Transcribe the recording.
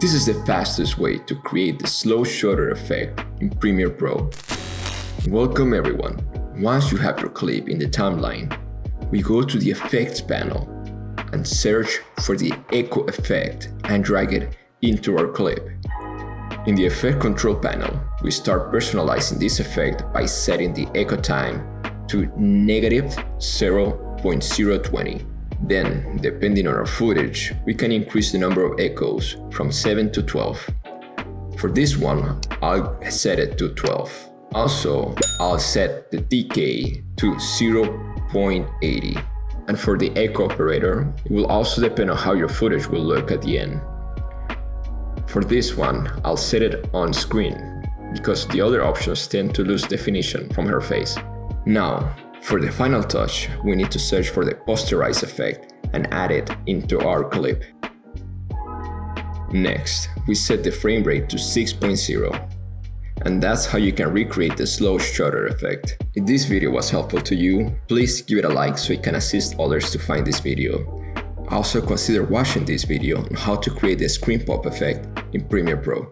This is the fastest way to create the slow shutter effect in Premiere Pro. Welcome everyone. Once you have your clip in the timeline, we go to the Effects panel and search for the Echo effect and drag it into our clip. In the Effect Control panel, we start personalizing this effect by setting the echo time to -0.020. Then, depending on our footage, we can increase the number of echoes from 7 to 12. For this one, I'll set it to 12. Also, I'll set the decay to 0.80. And for the echo operator, it will also depend on how your footage will look at the end. For this one, I'll set it on screen because the other options tend to lose definition from her face. Now, for the final touch, we need to search for the posterize effect and add it into our clip. Next, we set the frame rate to 6.0. And that's how you can recreate the slow shutter effect. If this video was helpful to you, please give it a like so it can assist others to find this video. Also consider watching this video on how to create the screen pop effect in Premiere Pro.